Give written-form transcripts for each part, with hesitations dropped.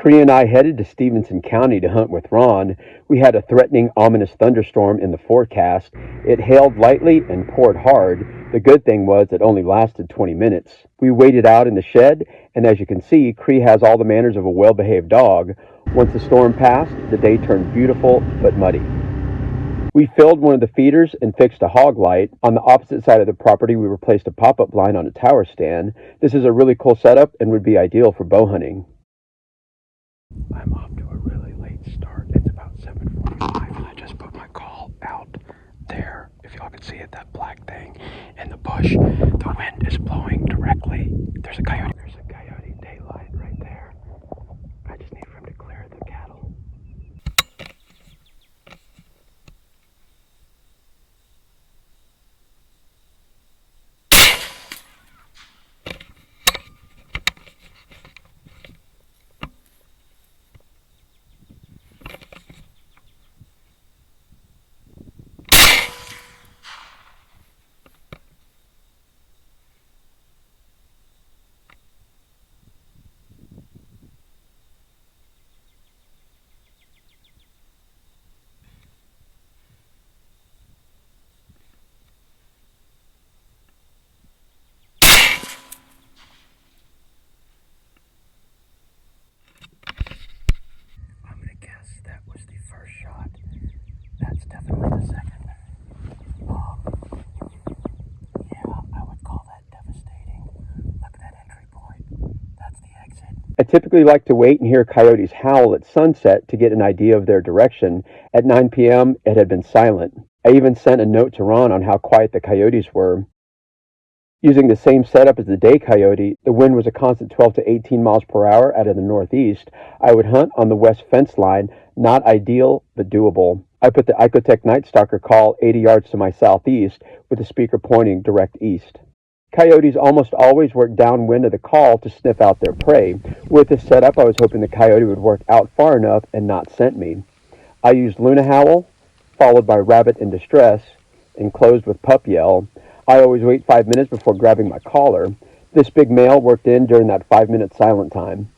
Cree and I headed to Stevenson County to hunt with Ron. We had a threatening, ominous thunderstorm in the forecast. It hailed lightly and poured hard. The good thing was it only lasted 20 minutes. We waited out in the shed, and as you can see, Cree has all the manners of a well-behaved dog. Once the storm passed, the day turned beautiful but muddy. We filled one of the feeders and fixed a hog light. On the opposite side of the property, we replaced a pop-up blind on a tower stand. This is a really cool setup and would be ideal for bow hunting. I'm off to a really late start. It's about 7:45 and I just put my call out there. If y'all can see it, that black thing in the bush. The wind is blowing directly. There's a coyote. There's a coyote daylight right there. I just need for him to clear the cattle. I'm gonna guess that was the first shot. That's definitely the second. Yeah, I would call that devastating. Look at that entry point. That's the exit. I typically like to wait and hear coyotes howl at sunset to get an idea of their direction. At 9 p.m., it had been silent. I even sent a note to Ron on how quiet the coyotes were. Using the same setup as the day coyote, the wind was a constant 12 to 18 miles per hour out of the northeast. I would hunt on the west fence line, not ideal, but doable. I put the Icotec Night Stalker call 80 yards to my southeast, with the speaker pointing direct east. Coyotes almost always work downwind of the call to sniff out their prey. With this setup, I was hoping the coyote would work out far enough and not scent me. I used Luna Howl, followed by Rabbit in Distress, and closed with Pup Yell. I always wait 5 minutes before grabbing my collar. This big male worked in during that 5-minute silent time.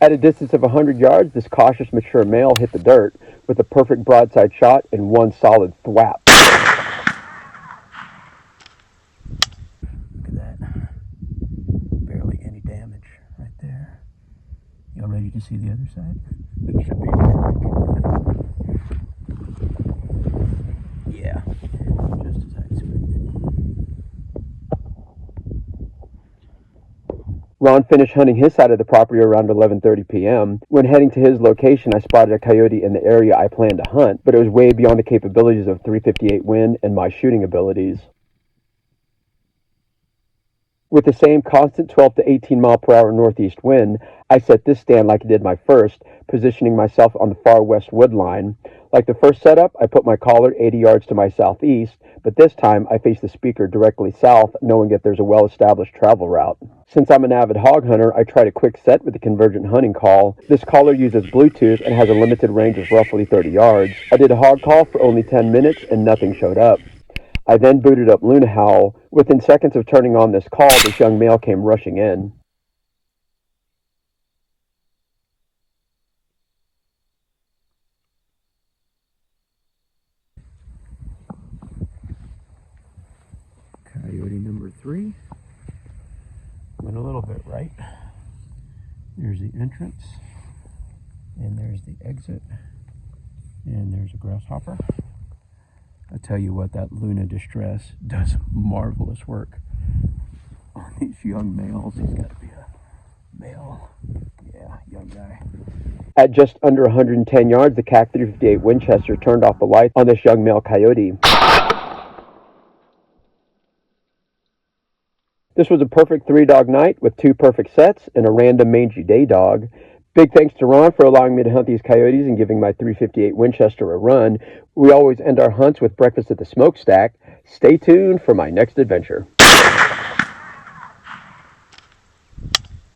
At a distance of 100 yards, this cautious, mature male hit the dirt with a perfect broadside shot and one solid thwap. Look at that. Barely any damage right there. Y'all ready to see the other side? It should be perfect. Yeah, just as I expected. Ron finished hunting his side of the property around 11:30 p.m. When heading to his location, I spotted a coyote in the area I planned to hunt, but it was way beyond the capabilities of 358 wind and my shooting abilities. With the same constant 12 to 18 mile per hour northeast wind, I set this stand like I did my first, positioning myself on the far west wood line. Like the first setup, I put my collar 80 yards to my southeast, but this time I face the speaker directly south, knowing that there's a well-established travel route. Since I'm an avid hog hunter, I tried a quick set with the convergent hunting call. This collar uses Bluetooth and has a limited range of roughly 30 yards. I did a hog call for only 10 minutes and nothing showed up. I then booted up Luna Howl. Within seconds of turning on this call, this young male came rushing in. Coyote number 3. Went a little bit right. There's the entrance, and there's the exit, and there's a grasshopper. I tell you what, that Luna Distress does marvelous work on these young males. He's got to be a male. Yeah, young guy. At just under 110 yards, the CAC 358 Winchester turned off the lights on this young male coyote. This was a perfect 3-dog night with 2 perfect sets and a random mangy day dog. Big thanks to Ron for allowing me to hunt these coyotes and giving my 358 Winchester a run. We always end our hunts with breakfast at the smokestack. Stay tuned for my next adventure.